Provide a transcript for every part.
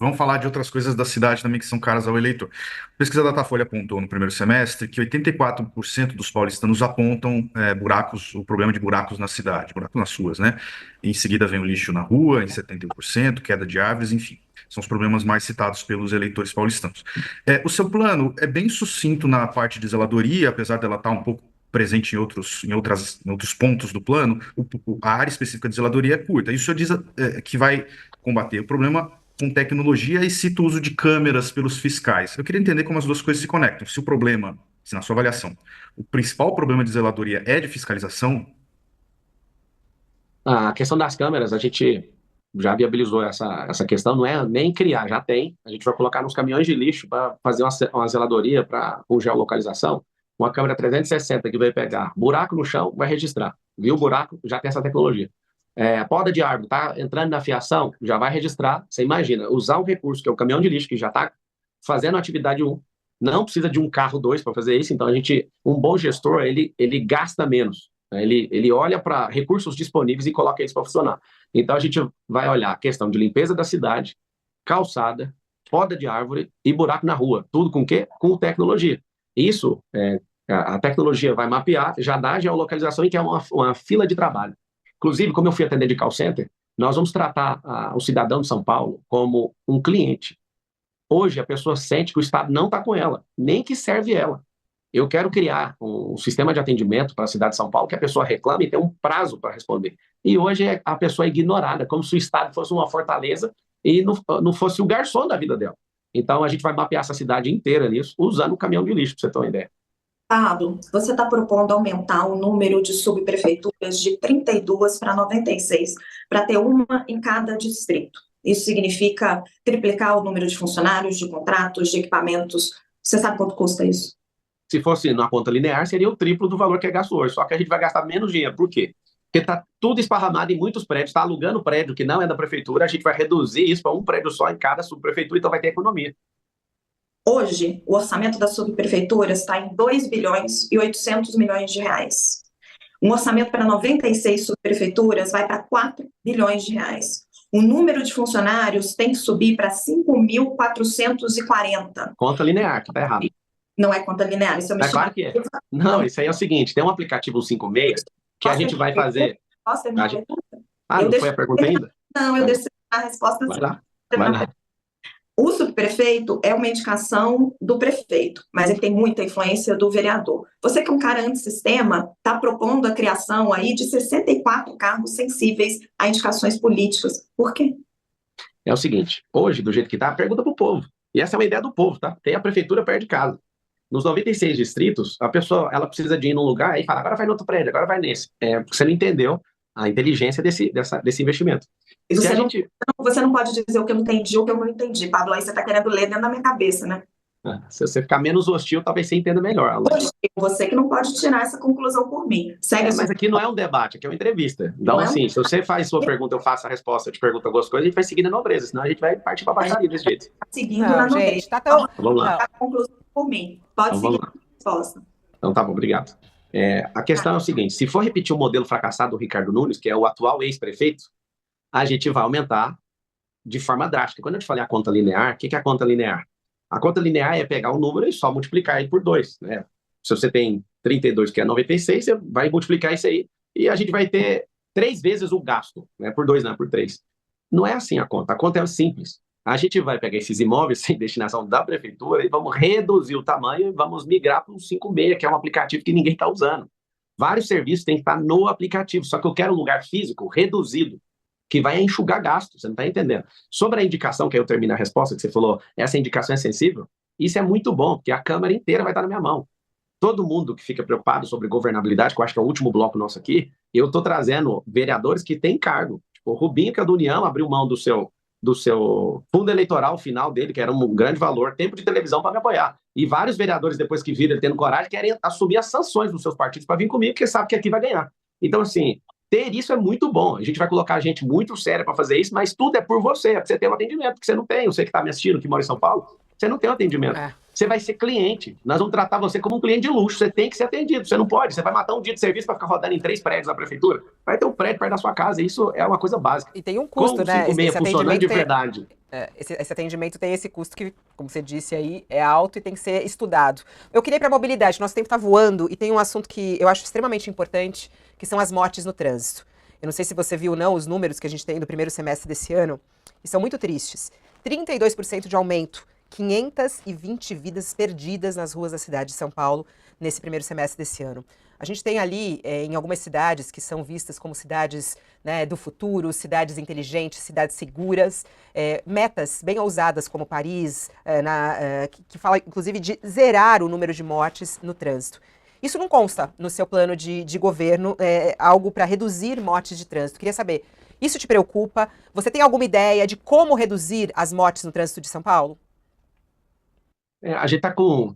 Vamos falar de outras coisas da cidade também que são caras ao eleitor. A pesquisa da Datafolha apontou no primeiro semestre que 84% dos paulistanos apontam buracos, o problema de buracos na cidade, buracos nas ruas, né? Em seguida vem o lixo na rua, em 71%, queda de árvores, enfim. São os problemas mais citados pelos eleitores paulistanos. O seu plano é bem sucinto na parte de zeladoria, apesar dela estar um pouco presente em outros pontos do plano, a área específica de zeladoria é curta. Isso diz que vai combater o problema com tecnologia e cita o uso de câmeras pelos fiscais. Eu queria entender como as duas coisas se conectam. Se o problema, se na sua avaliação, o principal problema de zeladoria é de fiscalização. A questão das câmeras, a gente já viabilizou essa questão, não é nem criar, já tem. A gente vai colocar nos caminhões de lixo para fazer uma zeladoria com geolocalização. Uma câmera 360 que vai pegar buraco no chão, vai registrar. Viu o buraco? Já tem essa tecnologia. Poda de árvore, tá entrando na fiação, já vai registrar. Você imagina, usar um recurso que é o caminhão de lixo, que já está fazendo a atividade 1, não precisa de um carro 2 para fazer isso, então um bom gestor, ele gasta menos. Ele olha para recursos disponíveis e coloca eles para funcionar. Então, a gente vai olhar a questão de limpeza da cidade, calçada, poda de árvore e buraco na rua. Tudo com o quê? Com tecnologia. Isso, a tecnologia vai mapear, já dá a geolocalização e que é uma fila de trabalho. Inclusive, como eu fui atender de call center, nós vamos tratar o cidadão de São Paulo como um cliente. Hoje, a pessoa sente que o Estado não está com ela, nem que serve ela. Eu quero criar um sistema de atendimento para a cidade de São Paulo que a pessoa reclame e tem um prazo para responder. E hoje a pessoa é ignorada, como se o Estado fosse uma fortaleza e não fosse o garçom da vida dela. Então, a gente vai mapear essa cidade inteira nisso, usando o caminhão de lixo, para você ter uma ideia. Pablo, você está propondo aumentar o número de subprefeituras de 32 para 96, para ter uma em cada distrito. Isso significa triplicar o número de funcionários, de contratos, de equipamentos. Você sabe quanto custa isso? Se fosse na conta linear, seria o triplo do valor que é gasto hoje. Só que a gente vai gastar menos dinheiro. Por quê? Porque está tudo esparramado em muitos prédios, está alugando prédio que não é da prefeitura, a gente vai reduzir isso para um prédio só em cada subprefeitura, então vai ter economia. Hoje, o orçamento das subprefeituras está em 2 bilhões e 800 milhões de reais. Um orçamento para 96 subprefeituras vai para 4 bilhões de reais. O número de funcionários tem que subir para 5.440. Conta linear, que está errado. Não é conta linear, isso é uma claro que é. Não, isso aí é o seguinte, tem um aplicativo 56 que a gente vai fazer... Posso terminar a pergunta? Não foi a pergunta ainda? Não, eu deixei a resposta. Vai lá. O subprefeito é uma indicação do prefeito, mas ele tem muita influência do vereador. Você que é um cara antissistema, está propondo a criação aí de 64 cargos sensíveis a indicações políticas. Por quê? É o seguinte, hoje, do jeito que está, pergunta para o povo. E essa é uma ideia do povo, tá? Tem a prefeitura perto de casa. Nos 96 distritos, a pessoa ela precisa de ir num lugar e fala, agora vai no outro prédio, agora vai nesse. Porque você não entendeu a inteligência desse investimento. E você não pode dizer o que eu entendi ou o que eu não entendi, Pablo. Aí você está querendo ler dentro da minha cabeça, né? Se você ficar menos hostil, talvez você entenda melhor. Você que não pode tirar essa conclusão por mim. Mas aqui não é um debate, aqui é uma entrevista. Então, assim, se você faz sua pergunta, eu faço a resposta, eu te pergunto algumas coisas, a gente vai seguir na nobreza, senão a gente vai partir para a baixaria desse jeito. Seguindo na nobreza. Então, vamos lá. A conclusão por mim. Pode seguir a resposta. Então, tá bom, obrigado. A questão é o seguinte, se for repetir o modelo fracassado do Ricardo Nunes, que é o atual ex-prefeito, a gente vai aumentar de forma drástica. Quando eu te falei a conta linear, o que é a conta linear? A conta linear é pegar o número e só multiplicar ele por 2. Né? Se você tem 32, que é 96, você vai multiplicar isso aí e a gente vai ter 3 vezes o gasto. Né? Por 2, não, por 3. Não é assim a conta é simples. A gente vai pegar esses imóveis sem destinação da prefeitura e vamos reduzir o tamanho e vamos migrar para um 56, que é um aplicativo que ninguém está usando. Vários serviços têm que estar no aplicativo, só que eu quero um lugar físico reduzido, que vai enxugar gastos, você não está entendendo. Sobre a indicação, que aí eu termino a resposta, que você falou, essa indicação é sensível, isso é muito bom, porque a Câmara inteira vai estar na minha mão. Todo mundo que fica preocupado sobre governabilidade, que eu acho que é o último bloco nosso aqui, eu estou trazendo vereadores que têm cargo. Tipo, o Rubinho, que é do União, abriu mão do seu fundo eleitoral final dele, que era um grande valor, tempo de televisão para me apoiar. E vários vereadores, depois que viram ele tendo coragem, querem assumir as sanções dos seus partidos para vir comigo, porque sabe que aqui vai ganhar. Então, assim, ter isso é muito bom. A gente vai colocar gente muito séria para fazer isso, mas tudo é por você, para você ter um atendimento, que você não tem. Você que está me assistindo, que mora em São Paulo, você não tem um atendimento. Você vai ser cliente. Nós vamos tratar você como um cliente de luxo. Você tem que ser atendido. Você não pode. Você vai matar um dia de serviço para ficar rodando em 3 prédios da prefeitura. Vai ter um prédio perto da sua casa. Isso é uma coisa básica. E tem um custo, né? Com 56 funcionando de verdade. Esse atendimento tem esse custo que, como você disse aí, é alto e tem que ser estudado. Eu queria ir para a mobilidade, nosso tempo está voando e tem um assunto que eu acho extremamente importante, que são as mortes no trânsito. Eu não sei se você viu ou não os números que a gente tem no primeiro semestre desse ano, e são muito tristes. 32% de aumento, 520 vidas perdidas nas ruas da cidade de São Paulo nesse primeiro semestre desse ano. A gente tem ali, em algumas cidades que são vistas como cidades, né, do futuro, cidades inteligentes, cidades seguras, metas bem ousadas como Paris, que fala inclusive de zerar o número de mortes no trânsito. Isso não consta no seu plano de governo, algo para reduzir mortes de trânsito. Queria saber, isso te preocupa? Você tem alguma ideia de como reduzir as mortes no trânsito de São Paulo? A gente está com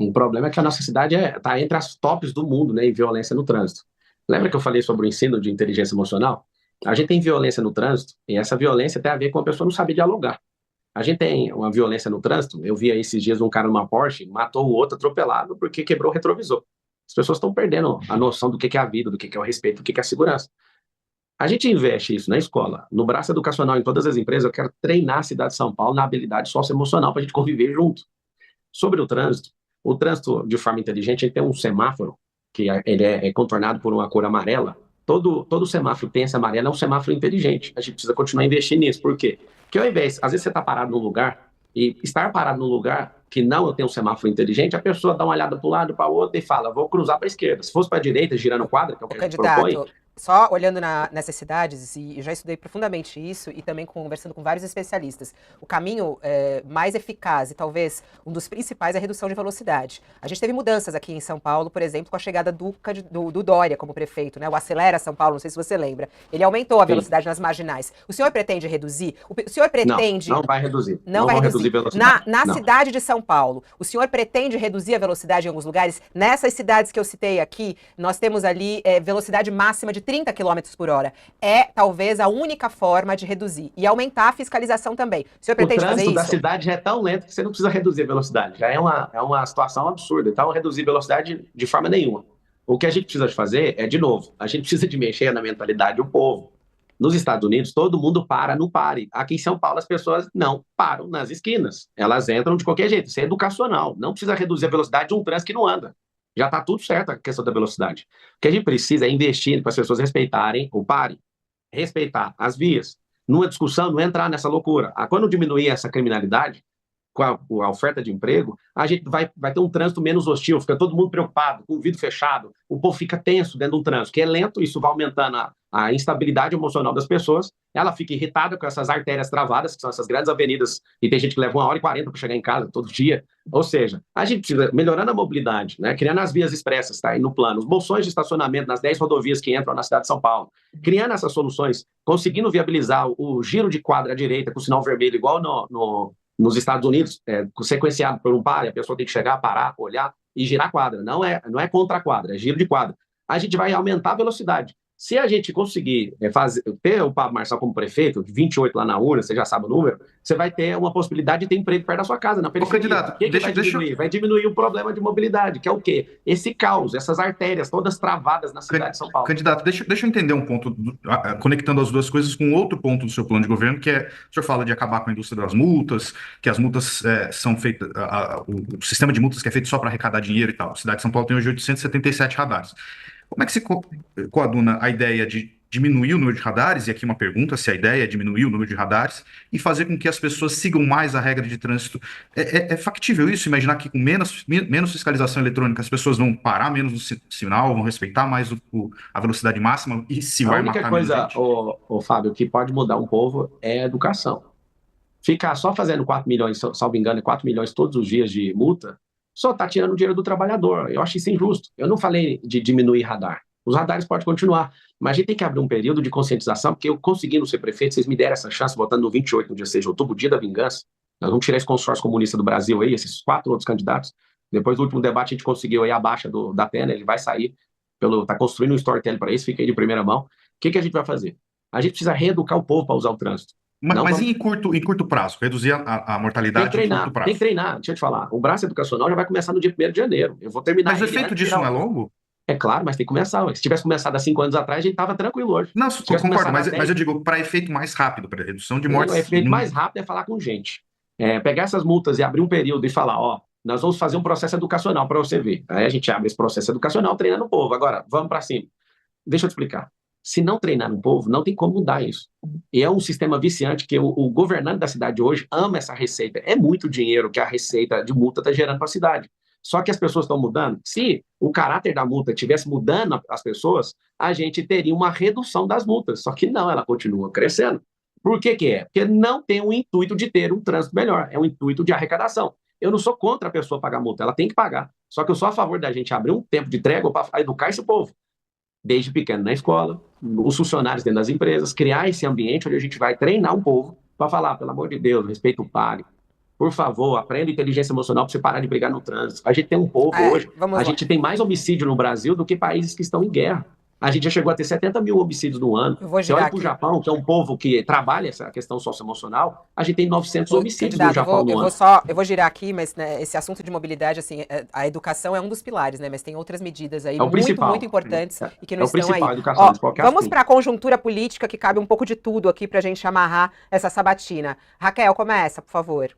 um problema que a nossa cidade está entre as tops do mundo, né, em violência no trânsito. Lembra que eu falei sobre o ensino de inteligência emocional? A gente tem violência no trânsito e essa violência tem a ver com a pessoa não saber dialogar. A gente tem uma violência no trânsito. Eu vi aí esses dias um cara numa Porsche, matou o outro atropelado porque quebrou o retrovisor. As pessoas estão perdendo a noção do que é a vida, do que é o respeito, do que é a segurança. A gente investe isso na escola, no braço educacional, em todas as empresas. Eu quero treinar a cidade de São Paulo na habilidade socioemocional para a gente conviver junto. Sobre o trânsito de forma inteligente, ele tem um semáforo, que ele é contornado por uma cor amarela. Todo semáforo que tem essa amarela é um semáforo inteligente. A gente precisa continuar investindo nisso. Por quê? Porque ao invés, às vezes você está parado num lugar, e estar parado num lugar que não tem um semáforo inteligente, a pessoa dá uma olhada para um lado, para o outro e fala, vou cruzar para a esquerda. Se fosse para a direita, girando quadra, que é o que a gente propõe. Só olhando nessas cidades, e eu já estudei profundamente isso, e também conversando com vários especialistas, o caminho mais eficaz e talvez um dos principais é a redução de velocidade. A gente teve mudanças aqui em São Paulo, por exemplo, com a chegada do Dória como prefeito, né? O Acelera São Paulo, não sei se você lembra. Ele aumentou a velocidade nas marginais. O senhor pretende reduzir? O senhor pretende... Não vai reduzir. Não vai reduzir velocidade. Na cidade de São Paulo, o senhor pretende reduzir a velocidade em alguns lugares? Nessas cidades que eu citei aqui, nós temos ali velocidade máxima de 30 km por hora. É, talvez, a única forma de reduzir. E aumentar a fiscalização também. O senhor pretende fazer isso? O trânsito da cidade já é tão lento que você não precisa reduzir a velocidade. Já é uma situação absurda. Então, reduzir velocidade de forma nenhuma. O que a gente precisa de fazer é, de novo, a gente precisa de mexer na mentalidade do povo. Nos Estados Unidos, todo mundo para no pare. Aqui em São Paulo, as pessoas não param nas esquinas. Elas entram de qualquer jeito. Isso é educacional. Não precisa reduzir a velocidade de um trânsito que não anda. Já está tudo certo a questão da velocidade. O que a gente precisa é investir para as pessoas respeitarem o pare, respeitar as vias. Numa discussão, não entrar nessa loucura. Quando diminuir essa criminalidade, com a oferta de emprego, a gente vai ter um trânsito menos hostil, fica todo mundo preocupado, com o vidro fechado, o povo fica tenso dentro de um trânsito, que é lento, isso vai aumentando a instabilidade emocional das pessoas, ela fica irritada com essas artérias travadas, que são essas grandes avenidas, e tem gente que leva 1h40 para chegar em casa todo dia. Ou seja, a gente precisa, melhorando a mobilidade, né, criando as vias expressas, tá aí no plano, os bolsões de estacionamento nas 10 rodovias que entram na cidade de São Paulo, criando essas soluções, conseguindo viabilizar o giro de quadra à direita com sinal vermelho, igual nos Estados Unidos, sequenciado por um pare, a pessoa tem que chegar, parar, olhar e girar a quadra. Não é contra a quadra, é giro de quadra. A gente vai aumentar a velocidade. Se a gente conseguir ter o Pablo Marçal como prefeito, 28 lá na urna, você já sabe o número, você vai ter uma possibilidade de ter emprego perto da sua casa, na periferia. Candidato, vai diminuir o problema de mobilidade, que é o quê? Esse caos, essas artérias todas travadas na cidade de São Paulo. Candidato, deixa eu entender um ponto, conectando as duas coisas com outro ponto do seu plano de governo, que é, o senhor fala de acabar com a indústria das multas, que as multas são feitas, o sistema de multas que é feito só para arrecadar dinheiro e tal. A cidade de São Paulo tem hoje 877 radares. Como é que se coaduna a ideia de diminuir o número de radares, e aqui uma pergunta, se a ideia é diminuir o número de radares, e fazer com que as pessoas sigam mais a regra de trânsito? É factível isso? Imaginar que com menos fiscalização eletrônica as pessoas vão parar menos no sinal, vão respeitar mais a velocidade máxima e se vai matar menos gente? A única coisa, Fábio, que pode mudar um povo é a educação. Ficar só fazendo 4 milhões, salvo engano, 4 milhões todos os dias de multa, só está tirando o dinheiro do trabalhador. Eu acho isso injusto. Eu não falei de diminuir radar. Os radares podem continuar, mas a gente tem que abrir um período de conscientização, porque eu conseguindo ser prefeito, vocês me deram essa chance, votando no 28, no dia 6 de outubro, dia da vingança. Nós vamos tirar esse consórcio comunista do Brasil aí, esses 4 outros candidatos. Depois do último debate, a gente conseguiu aí a baixa da pena, ele vai sair, está construindo um storytelling para isso, fica aí de primeira mão. O que a gente vai fazer? A gente precisa reeducar o povo para usar o trânsito. Mas em curto prazo, reduzir a mortalidade em curto prazo? Tem que treinar, deixa eu te falar. O braço educacional já vai começar no dia 1º de janeiro. Eu vou terminar. Mas o efeito disso não é longo? É claro, mas tem que começar. Se tivesse começado há 5 anos atrás, a gente estava tranquilo hoje. Não, Se tivesse concordo, começado há mas 10, eu digo para efeito mais rápido, para redução de o mortes. efeito mais rápido é falar com gente. Pegar essas multas e abrir um período e falar, ó, nós vamos fazer um processo educacional para você ver. Aí a gente abre esse processo educacional treinando o povo. Agora, vamos para cima. Deixa eu te explicar. Se não treinar no povo, não tem como mudar isso. E é um sistema viciante que o governante da cidade hoje ama essa receita. É muito dinheiro que a receita de multa está gerando para a cidade. Só que as pessoas estão mudando. Se o caráter da multa estivesse mudando as pessoas, a gente teria uma redução das multas. Só que não, ela continua crescendo. Por que que é? Porque não tem o intuito de ter um trânsito melhor. É um intuito de arrecadação. Eu não sou contra a pessoa pagar multa, ela tem que pagar. Só que eu sou a favor da gente abrir um tempo de trégua para educar esse povo. Desde pequeno na escola, os funcionários dentro das empresas, criar esse ambiente onde a gente vai treinar um povo para falar, pelo amor de Deus, respeito o pague. Por favor, aprenda inteligência emocional para você parar de brigar no trânsito. A gente tem um povo hoje, a gente tem mais homicídio no Brasil do que países que estão em guerra. A gente já chegou a ter 70 mil homicídios no ano. Você olha para o Japão, que é um povo que trabalha essa questão socioemocional, a gente tem 900 homicídios no Japão no ano. Eu vou girar aqui, mas né, esse assunto de mobilidade, assim, a educação é um dos pilares, né? Mas tem outras medidas aí muito importantes e que não estão aí. Vamos para a conjuntura política, que cabe um pouco de tudo aqui para a gente amarrar essa sabatina. Raquel, começa, por favor.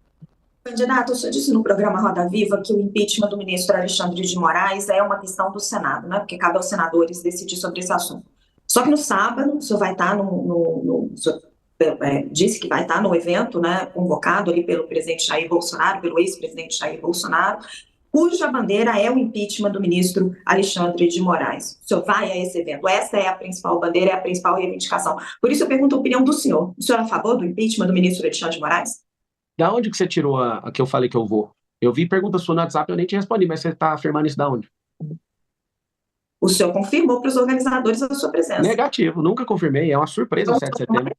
Candidato, o senhor disse no programa Roda Viva que o impeachment do ministro Alexandre de Moraes é uma questão do Senado, né? Porque cabe aos senadores decidir sobre esse assunto. Só que no sábado, o senhor vai estar o senhor, disse que vai estar no evento, né, convocado ali pelo presidente Jair Bolsonaro, pelo ex-presidente Jair Bolsonaro, cuja bandeira é o impeachment do ministro Alexandre de Moraes. O senhor vai a esse evento? Essa é a principal bandeira, é a principal reivindicação. Por isso eu pergunto a opinião do senhor. O senhor é a favor do impeachment do ministro Alexandre de Moraes? Da onde que você tirou a que eu falei que eu vou? Eu vi pergunta sua no WhatsApp, eu nem te respondi, mas você está afirmando isso da onde? O senhor confirmou para os organizadores a sua presença. Negativo, nunca confirmei, é uma surpresa o 7 de setembro.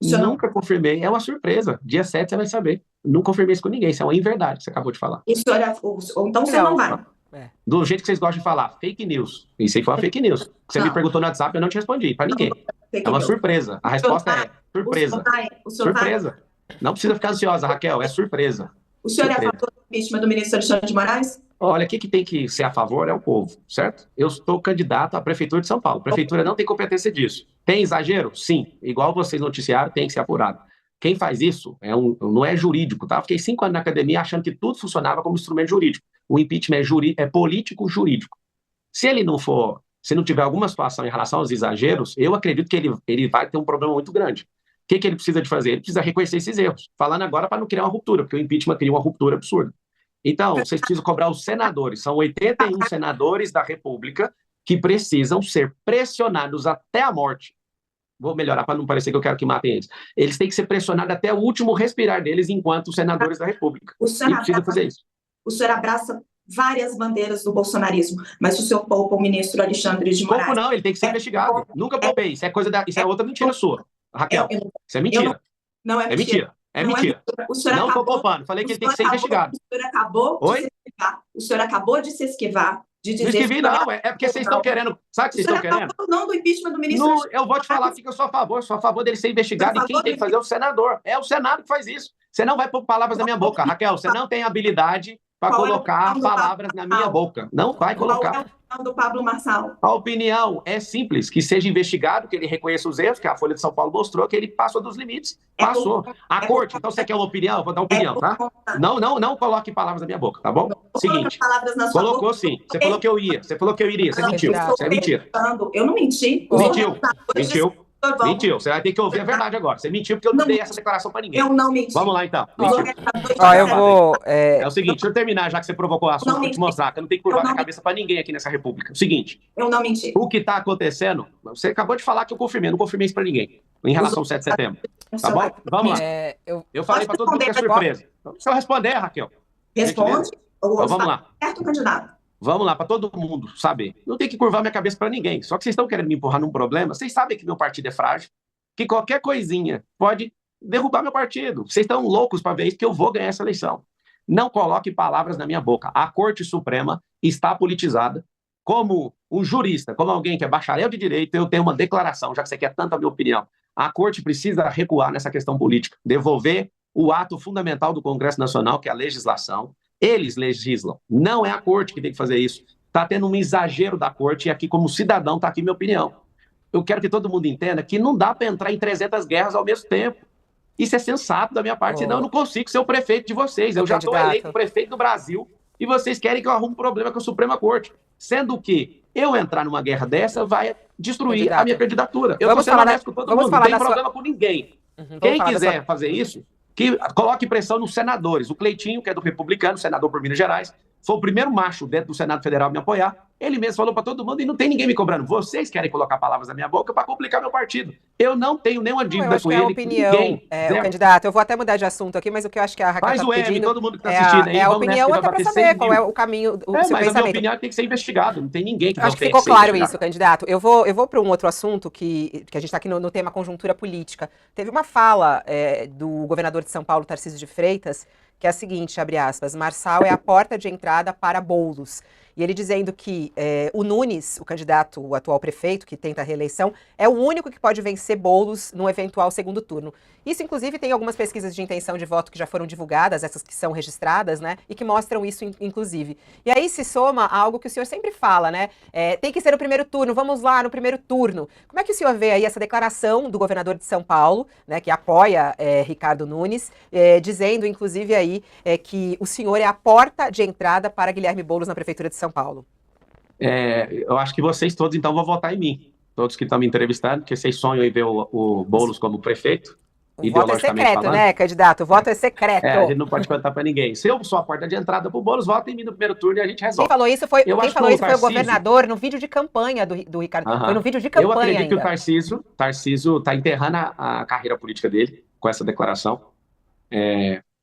Nunca confirmei, é uma surpresa. Dia 7 você vai saber. Não confirmei isso com ninguém, isso é uma inverdade que você acabou de falar. Então você não vai. Do jeito que vocês gostam de falar, fake news. Isso aí foi uma fake news. Você me perguntou no WhatsApp, eu não te respondi, para ninguém. É uma surpresa. A resposta é surpresa. Surpresa. Não precisa ficar ansiosa, Raquel, é surpresa. O senhor é a favor do impeachment do ministro Alexandre de Moraes? Olha, o que tem que ser a favor é o povo, certo? Eu estou candidato à Prefeitura de São Paulo. A Prefeitura não tem competência disso. Tem exagero? Sim. Igual vocês noticiaram, tem que ser apurado. Quem faz isso não é jurídico, tá? Fiquei 5 anos na academia achando que tudo funcionava como instrumento jurídico. O impeachment é político-jurídico. Se não tiver alguma situação em relação aos exageros, eu acredito que ele vai ter um problema muito grande. O que ele precisa de fazer? Ele precisa reconhecer esses erros. Falando agora para não criar uma ruptura, porque o impeachment cria uma ruptura absurda. Então, vocês precisam cobrar os senadores. São 81 senadores da República que precisam ser pressionados até a morte. Vou melhorar para não parecer que eu quero que matem eles. Eles têm que ser pressionados até o último respirar deles enquanto senadores da República. E precisa fazer isso. O senhor abraça várias bandeiras do bolsonarismo, mas o senhor poupa o ministro Alexandre de Moraes. Pouco não, ele tem que ser investigado. Nunca poupei. Isso é outra mentira sua. Raquel, isso é mentira. Não é mentira. É mentira. É mentira. Não estou poupando. Falei que ele tem que ser investigado. O senhor acabou de se esquivar. De dizer não esquivi, não. É porque vocês estão querendo. Sabe o que vocês estão querendo? Não, do impeachment do ministro. Não, eu vou te falar que eu sou a favor. Eu sou a favor dele ser investigado. E quem tem que fazer é o senador. É o Senado que faz isso. Você não vai pôr palavras na minha boca, Raquel. Você não tem habilidade para colocar palavras na minha boca. Não vai colocar. Qual é a opinião do Pablo Marçal? A opinião é simples, que seja investigado, que ele reconheça os erros, que a Folha de São Paulo mostrou que ele passou dos limites. Passou. A corte, então você quer uma opinião? Eu vou dar opinião, tá? Não coloque palavras na minha boca, tá bom? Seguinte, colocou sim. Você falou que eu ia, você falou que eu iria, você mentiu. Você é mentira. Eu não menti. Mentiu. Você vai ter que ouvir a verdade agora. Você mentiu porque eu não dei essa declaração pra ninguém. Eu não menti. Vamos lá, então. Eu vou... É o seguinte, deixa eu terminar, já que você provocou o assunto, pra te mostrar que eu não tenho que curvar minha cabeça pra ninguém aqui nessa república. O seguinte... Eu não menti. O que tá acontecendo... Você acabou de falar que eu confirmei. Não confirmei isso pra ninguém. Em relação ao 7 de setembro. Tá bom? Vamos lá. Eu falei pra todo mundo que é surpresa. Deixa eu responder, Raquel. Responde. Então, vamos lá. Certo, candidato. Vamos lá, para todo mundo saber. Não tem que curvar minha cabeça para ninguém. Só que vocês estão querendo me empurrar num problema. Vocês sabem que meu partido é frágil, que qualquer coisinha pode derrubar meu partido. Vocês estão loucos para ver isso, que eu vou ganhar essa eleição. Não coloque palavras na minha boca. A Corte Suprema está politizada. Como um jurista, como alguém que é bacharel de direito, eu tenho uma declaração, já que você quer tanto a minha opinião. A Corte precisa recuar nessa questão política, devolver o ato fundamental do Congresso Nacional, que é a legislação. Eles legislam. Não é a Corte que tem que fazer isso. está tendo um exagero da corte, e aqui, como cidadão, está aqui minha opinião. Eu quero que todo mundo entenda que não dá para entrar em 300 guerras ao mesmo tempo. Isso é sensato da minha parte, senão eu não consigo ser o prefeito de vocês. Eu já estou eleito prefeito do Brasil e vocês querem que eu arrume problema com a Suprema Corte. Sendo que eu entrar numa guerra dessa vai destruir a minha candidatura. Eu estou sendo honesto com todo mundo, não tem problema com ninguém. Quem quiser fazer isso, que coloque pressão nos senadores. O Cleitinho, que é do Republicano, senador por Minas Gerais, foi o primeiro macho dentro do Senado Federal a me apoiar. Ele mesmo falou para todo mundo e não tem ninguém me cobrando. Vocês querem colocar palavras na minha boca para complicar meu partido. Eu não tenho nenhuma dívida com ele. Opinião, ninguém. O candidato, eu vou até mudar de assunto aqui, mas o que eu acho que a Raquel está pedindo... Faz o todo mundo que está assistindo aí. É a opinião até para saber qual é o caminho, o seu pensamento. Mas a minha opinião tem que ser investigado. Não tem ninguém que não acho que tem ficou que ser claro investigado. isso, candidato. Eu vou para um outro assunto que a gente está aqui no tema conjuntura política. Teve uma fala do governador de São Paulo, Tarcísio de Freitas, que é a seguinte, abre aspas, Marçal é a porta de entrada para Boulos. E ele dizendo que o Nunes, o candidato, o atual prefeito, que tenta a reeleição, é o único que pode vencer Boulos num eventual segundo turno. Isso, inclusive, tem algumas pesquisas de intenção de voto que já foram divulgadas, essas que são registradas, né? E que mostram isso, inclusive. E aí se soma a algo que o senhor sempre fala, né? Tem que ser no primeiro turno, vamos lá, no primeiro turno. Como é que o senhor vê aí essa declaração do governador de São Paulo, né? Que apoia Ricardo Nunes, dizendo, inclusive, aí que o senhor é a porta de entrada para Guilherme Boulos na Prefeitura de São Paulo? Eu acho que vocês todos, então, vão votar em mim. Todos que estão me entrevistando, porque vocês sonham em ver o Boulos como prefeito. O voto é secreto, né, candidato? O voto é secreto. A gente não pode contar para ninguém. Se eu sou a porta de entrada para o Boulos, votem em mim no primeiro turno e a gente resolve. Quem falou isso foi o governador no vídeo de campanha do Ricardo. Foi no vídeo de campanha. Eu acredito que o Tarcísio está enterrando a carreira política dele com essa declaração.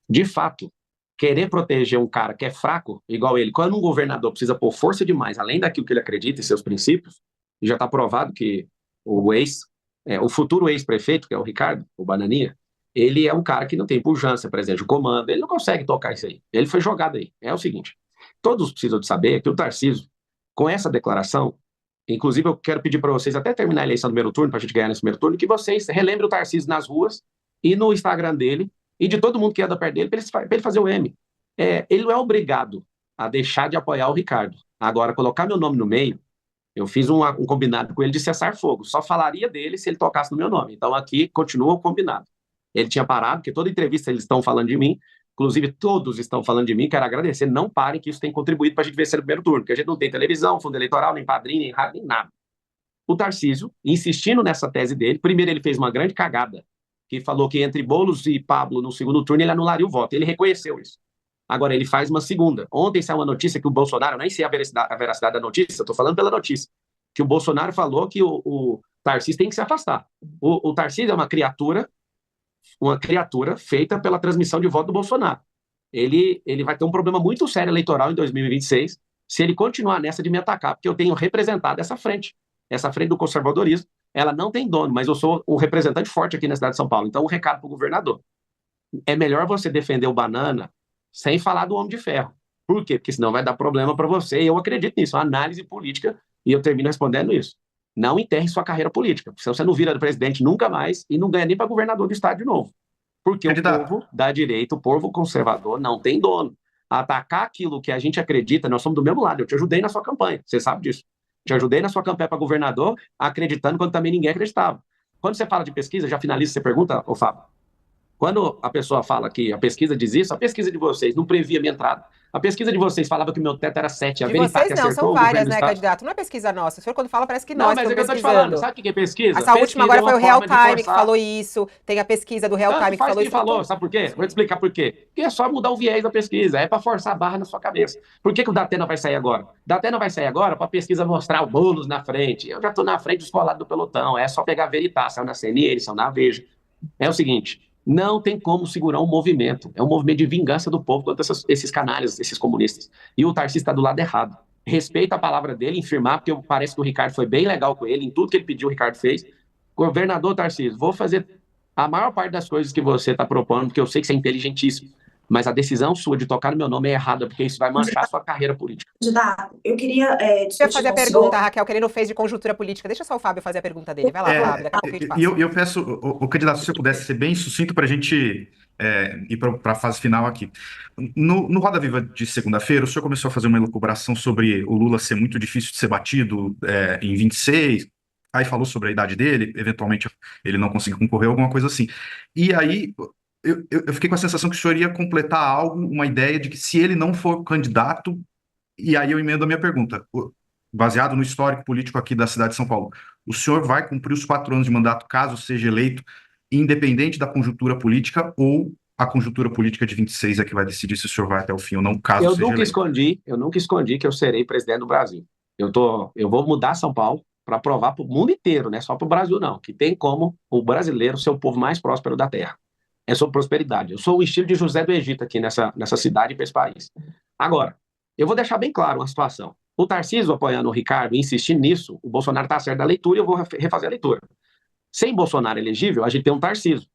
De fato, querer proteger um cara que é fraco, igual ele, quando um governador precisa pôr força demais, além daquilo que ele acredita e seus princípios, e já está provado que o futuro ex-prefeito, que é o Ricardo, o Bananinha, ele é um cara que não tem pujança, presidente do comando, ele não consegue tocar isso aí. Ele foi jogado aí. É o seguinte, todos precisam de saber que o Tarcísio, com essa declaração, inclusive eu quero pedir para vocês, até terminar a eleição do primeiro turno, para a gente ganhar nesse primeiro turno, que vocês relembrem o Tarcísio nas ruas e no Instagram dele, e de todo mundo que anda perto dele, para ele fazer o M. Ele não é obrigado a deixar de apoiar o Ricardo. Agora, colocar meu nome no meio, eu fiz um combinado com ele de cessar fogo. Só falaria dele se ele tocasse no meu nome. Então, aqui continua o combinado. Ele tinha parado, porque toda entrevista eles estão falando de mim, inclusive todos estão falando de mim, quero agradecer, não parem que isso tem contribuído para a gente vencer no primeiro turno, porque a gente não tem televisão, fundo eleitoral, nem padrinho, nem rádio, nem nada. O Tarcísio, insistindo nessa tese dele, primeiro ele fez uma grande cagada, que falou que entre Boulos e Pablo no segundo turno ele anularia o voto. Ele reconheceu isso. Agora ele faz uma segunda. Ontem saiu uma notícia que o Bolsonaro, nem sei a veracidade da notícia, estou falando pela notícia, que o Bolsonaro falou que o Tarcísio tem que se afastar. O Tarcísio é uma criatura feita pela transmissão de voto do Bolsonaro. Ele vai ter um problema muito sério eleitoral em 2026 se ele continuar nessa de me atacar, porque eu tenho representado essa frente do conservadorismo. Ela não tem dono, mas eu sou o representante forte aqui na cidade de São Paulo. Então, um recado para o governador. É melhor você defender o Banana sem falar do Homem de Ferro. Por quê? Porque senão vai dar problema para você. E eu acredito nisso, uma análise política, e eu termino respondendo isso. Não enterre sua carreira política, porque senão você não vira presidente nunca mais e não ganha nem para governador do estado de novo. Porque o povo da direita, o povo conservador, não tem dono. Atacar aquilo que a gente acredita, nós somos do mesmo lado. Eu te ajudei na sua campanha, você sabe disso. Te ajudei na sua campanha para governador, acreditando quando também ninguém acreditava. Quando você fala de pesquisa, já finaliza, você pergunta, ô Fábio, quando a pessoa fala que a pesquisa diz isso, a pesquisa de vocês não previa minha entrada. A pesquisa de vocês falava que o meu teto era 7. A Veritat que acertou, são várias, né, candidato? Não é pesquisa nossa. O senhor, quando fala, parece que nós estamos pesquisando. Não, mas é que eu tô te falando. Sabe o que é pesquisa? Essa última agora foi o Real Time que falou isso. Tem a pesquisa do Real Time que falou isso. Falou. Sabe por quê? Vou te explicar por quê. Porque é só mudar o viés da pesquisa. É para forçar a barra na sua cabeça. Por que o Datena vai sair agora? O Datena vai sair agora para a pesquisa mostrar o Boulos na frente. Eu já estou na frente dos colados do pelotão. É só pegar a Veritat. Saiu na CNN, saiu na Veja. É o seguinte... Não tem como segurar um movimento. É um movimento de vingança do povo contra esses canalhas, esses comunistas. E o Tarcísio está do lado errado. Respeita a palavra dele, firmar, porque parece que o Ricardo foi bem legal com ele, em tudo que ele pediu, o Ricardo fez. Governador Tarcísio, vou fazer a maior parte das coisas que você está propondo, porque eu sei que você é inteligentíssimo. Mas a decisão sua de tocar no meu nome é errada, porque isso vai manchar a sua carreira política. Candidato, eu queria discutir fazer a pergunta, Raquel, que ele não fez de conjuntura política. Deixa só o Fábio fazer a pergunta dele. Vai lá, Fábio, daqui a pouco a gente passa. Eu peço, o candidato, se você pudesse ser bem sucinto para a gente ir para a fase final aqui. No Roda Viva de segunda-feira, o senhor começou a fazer uma elucubração sobre o Lula ser muito difícil de ser batido em 26, aí falou sobre a idade dele, eventualmente ele não conseguiu concorrer, alguma coisa assim. E aí eu fiquei com a sensação que o senhor ia completar algo, uma ideia de que se ele não for candidato, e aí eu emendo a minha pergunta, baseado no histórico político aqui da cidade de São Paulo, o senhor vai cumprir os 4 anos de mandato caso seja eleito, independente da conjuntura política, ou a conjuntura política de 26 é que vai decidir se o senhor vai até o fim ou não, caso seja eleito? Eu nunca escondi que eu serei presidente do Brasil. Eu vou mudar São Paulo para provar para o mundo inteiro, não é só para o Brasil não, que tem como o brasileiro ser o povo mais próspero da Terra. É sobre prosperidade. Eu sou o estilo de José do Egito aqui nessa cidade e nesse país. Agora, eu vou deixar bem claro uma situação. O Tarcísio apoiando o Ricardo e insistindo nisso, o Bolsonaro está certo da leitura e eu vou refazer a leitura. Sem Bolsonaro elegível, a gente tem um Tarcísio.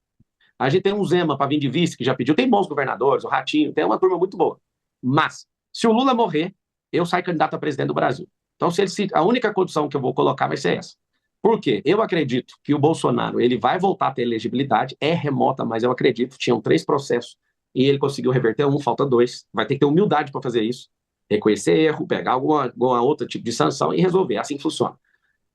A gente tem um Zema para vir de vice, que já pediu. Tem bons governadores, o Ratinho, tem uma turma muito boa. Mas, se o Lula morrer, eu saio candidato a presidente do Brasil. Então, a única condição que eu vou colocar vai ser essa. Por quê? Eu acredito que o Bolsonaro ele vai voltar a ter elegibilidade, é remota, mas eu acredito. Tinham 3 processos e ele conseguiu reverter 1, falta 2. Vai ter que ter humildade para fazer isso. Reconhecer erro, pegar alguma outra tipo de sanção e resolver. Assim funciona.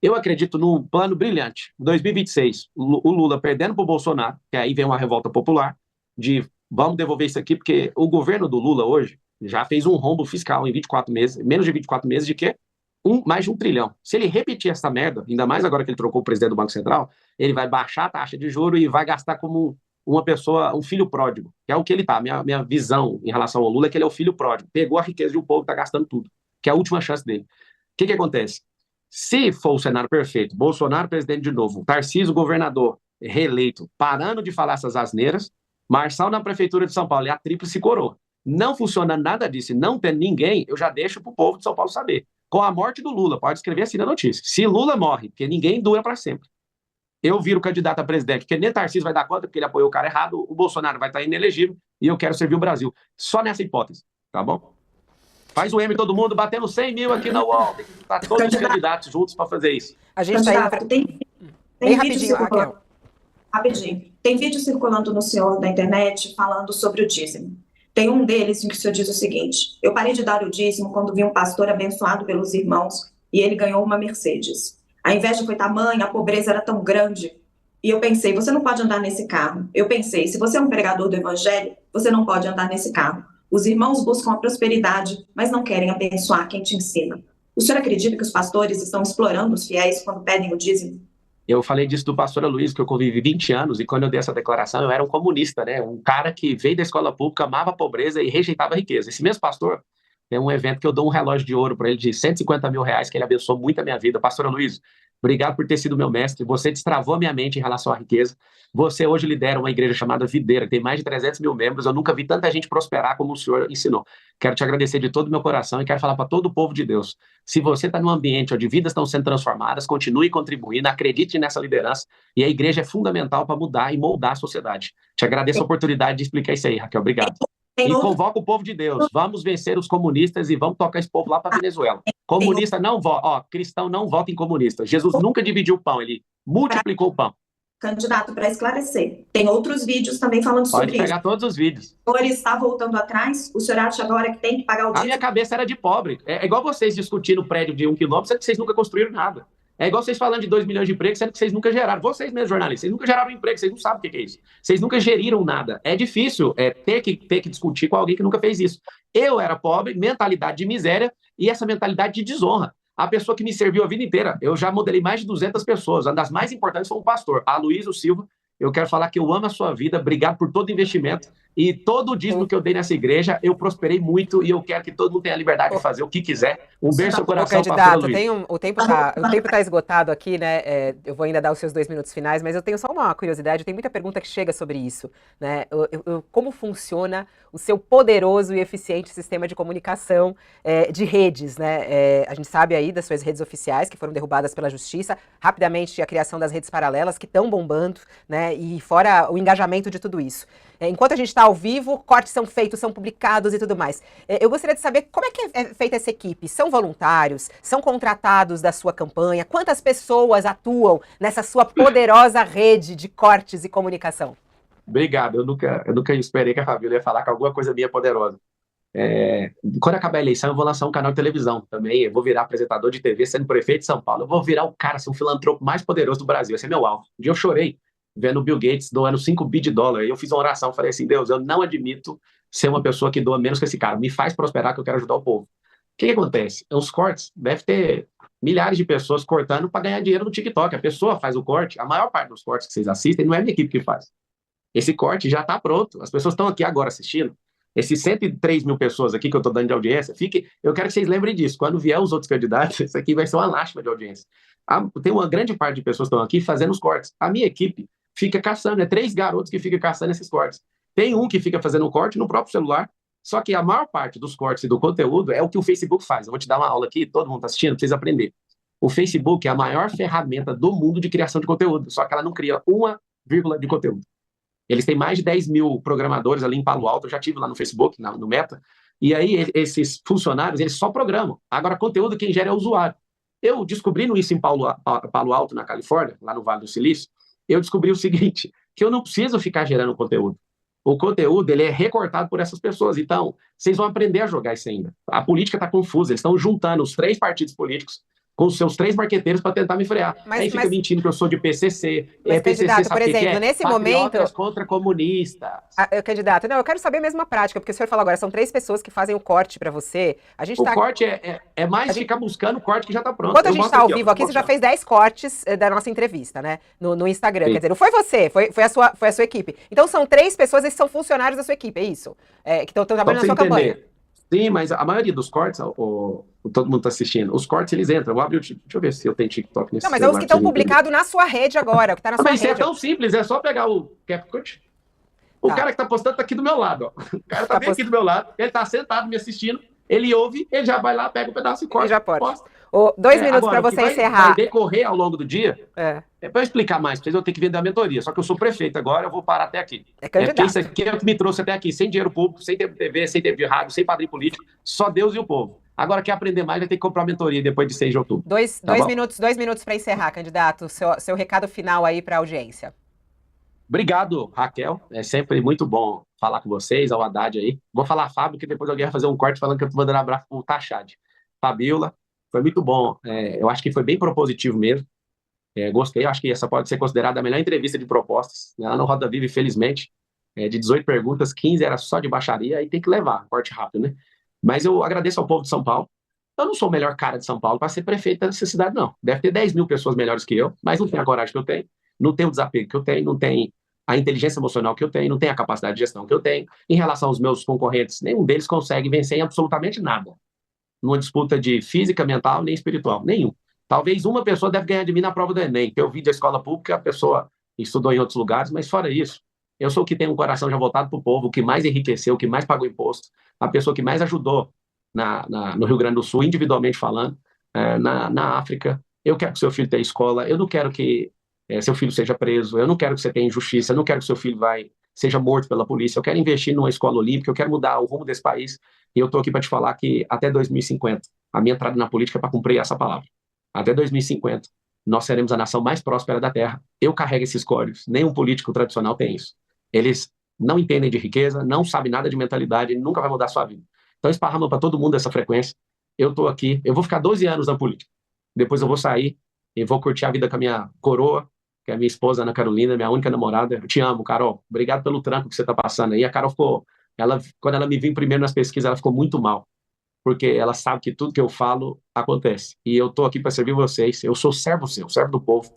Eu acredito num plano brilhante. 2026, o Lula perdendo para o Bolsonaro, que aí vem uma revolta popular, de vamos devolver isso aqui, porque o governo do Lula hoje já fez um rombo fiscal em 24 meses, menos de 24 meses, de quê? Mais de 1 trilhão. Se ele repetir essa merda, ainda mais agora que ele trocou o presidente do Banco Central, ele vai baixar a taxa de juros e vai gastar como uma pessoa, um filho pródigo, que é o que ele tá. Minha visão em relação ao Lula é que ele é o filho pródigo. Pegou a riqueza de um povo e tá gastando tudo, que é a última chance dele. O que acontece? Se for o cenário perfeito, Bolsonaro presidente de novo, Tarcísio governador reeleito, parando de falar essas asneiras, Marçal na prefeitura de São Paulo e a tríplice coroa. Não funciona nada disso, não tem ninguém, eu já deixo pro povo de São Paulo saber. Com a morte do Lula, pode escrever assim na notícia. Se Lula morre, porque ninguém dura para sempre, eu viro candidato a presidente, porque nem Tarcísio vai dar conta, porque ele apoiou o cara errado, o Bolsonaro vai estar inelegível e eu quero servir o Brasil. Só nessa hipótese, tá bom? Faz o M todo mundo, batendo 100 mil aqui na UOL. Tem que juntar todos os candidatos juntos para fazer isso. A gente está indo... Tem vídeo circulando. Rapidinho. Tem vídeo circulando no senhor da internet falando sobre o dízimo. Tem um deles em que o senhor diz o seguinte: eu parei de dar o dízimo quando vi um pastor abençoado pelos irmãos e ele ganhou uma Mercedes. A inveja foi tamanha, a pobreza era tão grande. E eu pensei, você não pode andar nesse carro. Eu pensei, se você é um pregador do evangelho, você não pode andar nesse carro. Os irmãos buscam a prosperidade, mas não querem abençoar quem te ensina. O senhor acredita que os pastores estão explorando os fiéis quando pedem o dízimo? Eu falei disso do pastor Luiz, que eu convivi 20 anos, e quando eu dei essa declaração, eu era um comunista, né? Um cara que veio da escola pública, amava a pobreza e rejeitava a riqueza. Esse mesmo pastor, tem um evento que eu dou um relógio de ouro para ele de 150 mil reais, que ele abençoou muito a minha vida. Pastor Luiz, obrigado por ter sido meu mestre. Você destravou a minha mente em relação à riqueza. Você hoje lidera uma igreja chamada Videira, que tem mais de 300 mil membros. Eu nunca vi tanta gente prosperar como o senhor ensinou. Quero te agradecer de todo o meu coração e quero falar para todo o povo de Deus. Se você está num ambiente onde vidas estão sendo transformadas, continue contribuindo, acredite nessa liderança. E a igreja é fundamental para mudar e moldar a sociedade. Te agradeço a oportunidade de explicar isso aí, Raquel. Obrigado. E convoca o povo de Deus. Vamos vencer os comunistas e vamos tocar esse povo lá para Venezuela. Comunista não vota. Cristão não vota em comunista. Jesus nunca dividiu o pão, ele multiplicou o pão. Candidato, para esclarecer, tem outros vídeos também falando sobre isso. Pode pegar todos os vídeos. O senhor está voltando atrás? O senhor acha agora que tem que pagar o dízimo? A minha cabeça era de pobre. É igual vocês discutindo o prédio de 1 quilômetro, sendo que vocês nunca construíram nada. É igual vocês falando de 2 milhões de empregos, sendo que vocês nunca geraram. Vocês mesmos, jornalistas, vocês nunca geraram emprego, vocês não sabem o que é isso. Vocês nunca geriram nada. É difícil ter que discutir com alguém que nunca fez isso. Eu era pobre, mentalidade de miséria e essa mentalidade de desonra. A pessoa que me serviu a vida inteira, eu já modelei mais de 200 pessoas. Uma das mais importantes foi um pastor, Aloysio Silva. Eu quero falar que eu amo a sua vida, obrigado por todo o investimento e todo o dízimo que eu dei nessa igreja, eu prosperei muito e eu quero que todo mundo tenha a liberdade de fazer o que quiser. Um beijo no seu coração, candidato, o tempo tá esgotado aqui, né? Eu vou ainda dar os seus 2 minutos finais, mas eu tenho só uma curiosidade, tem muita pergunta que chega sobre isso, né? Como funciona o seu poderoso e eficiente sistema de comunicação de redes, né? A gente sabe aí das suas redes oficiais que foram derrubadas pela justiça, rapidamente a criação das redes paralelas que estão bombando, né? E fora o engajamento de tudo isso. Enquanto a gente está ao vivo, cortes são feitos, são publicados e tudo mais. Eu gostaria de saber como é que é feita essa equipe? São voluntários? São contratados da sua campanha? Quantas pessoas atuam nessa sua poderosa rede de cortes e comunicação? Obrigado. Eu nunca esperei que a Fabíola ia falar que alguma coisa minha é poderosa. Quando acabar a eleição, eu vou lançar um canal de televisão também. Eu vou virar apresentador de TV, sendo prefeito de São Paulo. Eu vou virar o cara, ser um filantropo mais poderoso do Brasil. Esse é meu alvo. Um dia eu chorei vendo o Bill Gates doando 5 bi de dólar. E eu fiz uma oração, falei assim, Deus, eu não admito ser uma pessoa que doa menos que esse cara. Me faz prosperar que eu quero ajudar o povo. O que acontece? Os cortes, deve ter milhares de pessoas cortando para ganhar dinheiro no TikTok. A pessoa faz o corte, a maior parte dos cortes que vocês assistem não é a minha equipe que faz. Esse corte já está pronto. As pessoas estão aqui agora assistindo. Esses 103 mil pessoas aqui que eu estou dando de audiência, eu quero que vocês lembrem disso. Quando vier os outros candidatos, isso aqui vai ser uma lástima de audiência. Tem uma grande parte de pessoas que estão aqui fazendo os cortes. A minha equipe fica caçando, 3 garotos que ficam caçando esses cortes. Tem um que fica fazendo um corte no próprio celular, só que a maior parte dos cortes e do conteúdo é o que o Facebook faz. Eu vou te dar uma aula aqui, todo mundo está assistindo, precisa aprender. O Facebook é a maior ferramenta do mundo de criação de conteúdo, só que ela não cria uma vírgula de conteúdo. Eles têm mais de 10 mil programadores ali em Palo Alto, eu já tive lá no Facebook, no Meta, e aí esses funcionários, eles só programam. Agora, conteúdo quem gera é o usuário. Eu descobrindo isso em Palo Alto, na Califórnia, lá no Vale do Silício, eu descobri o seguinte, que eu não preciso ficar gerando conteúdo. O conteúdo, ele é recortado por essas pessoas. Então, vocês vão aprender a jogar isso ainda. A política está confusa, eles estão juntando os 3 partidos políticos com os seus 3 marqueteiros para tentar me frear. Aí fica mentindo que eu sou de PCC. Mas, PCC, candidato, por exemplo, nesse momento... contra comunistas. Candidato, não, eu quero saber a mesma prática, porque o senhor falou agora, são 3 pessoas que fazem o corte para você. O corte é mais ficar buscando o corte que já está pronto. Enquanto a gente está ao vivo aqui, você já fez 10 cortes da nossa entrevista, né? No Instagram. Sim. Quer dizer, não foi você, foi a sua equipe. Então são 3 pessoas, esses são funcionários da sua equipe, é isso? Que estão trabalhando na sua campanha. Sim, mas a maioria dos cortes, todo mundo está assistindo, os cortes eles entram. Deixa eu ver se eu tenho TikTok nesse. Não, mas é os que estão publicados na sua rede agora, o que está na sua rede. Mas isso é tão simples, é só pegar o CapCut. O cara que está postando está aqui do meu lado. Ó. O cara está bem aqui do meu lado, ele está sentado me assistindo, ele ouve, ele já vai lá, pega um pedaço e corta. Ele já pode. 2 minutos para você encerrar. Vai decorrer ao longo do dia. Para eu explicar mais, vocês vão ter que vender a mentoria. Só que eu sou prefeito agora, eu vou parar até aqui. Porque isso aqui é o que me trouxe até aqui, sem dinheiro público, sem TV, sem TV de rádio, sem padrinho político, só Deus e o povo. Agora, quer aprender mais, vai ter que comprar a mentoria depois de 6 de outubro. 2 minutos para encerrar, candidato. Seu recado final aí para a audiência. Obrigado, Raquel. É sempre muito bom falar com vocês, ao Haddad aí. Vou falar Fábio, que depois alguém vai fazer um corte falando que eu tô mandando abraço pro Tachad. Fabíola, foi muito bom. Eu acho que foi bem propositivo mesmo. Gostei, acho que essa pode ser considerada a melhor entrevista de propostas. Lá no Roda Viva, infelizmente, de 18 perguntas, 15 era só de baixaria, aí tem que levar, corte rápido, né? Mas eu agradeço ao povo de São Paulo. Eu não sou o melhor cara de São Paulo para ser prefeito dessa cidade, não. Deve ter 10 mil pessoas melhores que eu, mas não tem a coragem que eu tenho, não tem o desapego que eu tenho, não tem a inteligência emocional que eu tenho, não tem a capacidade de gestão que eu tenho. Em relação aos meus concorrentes, nenhum deles consegue vencer em absolutamente nada. Numa disputa de física, mental, nem espiritual, nenhum. Talvez uma pessoa deve ganhar de mim na prova do Enem, que eu vim da escola pública, a pessoa estudou em outros lugares, mas fora isso, eu sou o que tem um coração já voltado para o povo, o que mais enriqueceu, o que mais pagou imposto, a pessoa que mais ajudou no Rio Grande do Sul, individualmente falando, na África. Eu quero que seu filho tenha escola, eu não quero que seu filho seja preso, eu não quero que você tenha injustiça, eu não quero que seu filho seja morto pela polícia, eu quero investir numa escola olímpica, eu quero mudar o rumo desse país, e eu estou aqui para te falar que até 2050, a minha entrada na política é para cumprir essa palavra. Até 2050, nós seremos a nação mais próspera da Terra. Eu carrego esses códigos, nenhum político tradicional tem isso. Eles não entendem de riqueza, não sabem nada de mentalidade, nunca vai mudar a sua vida. Então esparramam para todo mundo essa frequência. Eu estou aqui, eu vou ficar 12 anos na política. Depois eu vou sair e vou curtir a vida com a minha coroa, que é a minha esposa Ana Carolina, minha única namorada. Eu te amo, Carol. Obrigado pelo tranco que você está passando aí. A Carol quando ela me viu primeiro nas pesquisas, ela ficou muito mal, porque ela sabe que tudo que eu falo acontece. E eu estou aqui para servir vocês. Eu sou servo seu, servo do povo.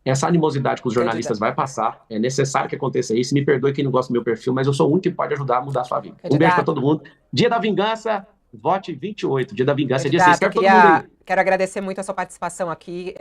Essa animosidade com os jornalistas vai passar. É necessário que aconteça isso. Me perdoe quem não gosta do meu perfil, mas eu sou o único que pode ajudar a mudar a sua vida. Um beijo para todo mundo. Dia da Vingança, vote 28. Dia da Vingança é dia 6. Quero agradecer muito a sua participação aqui.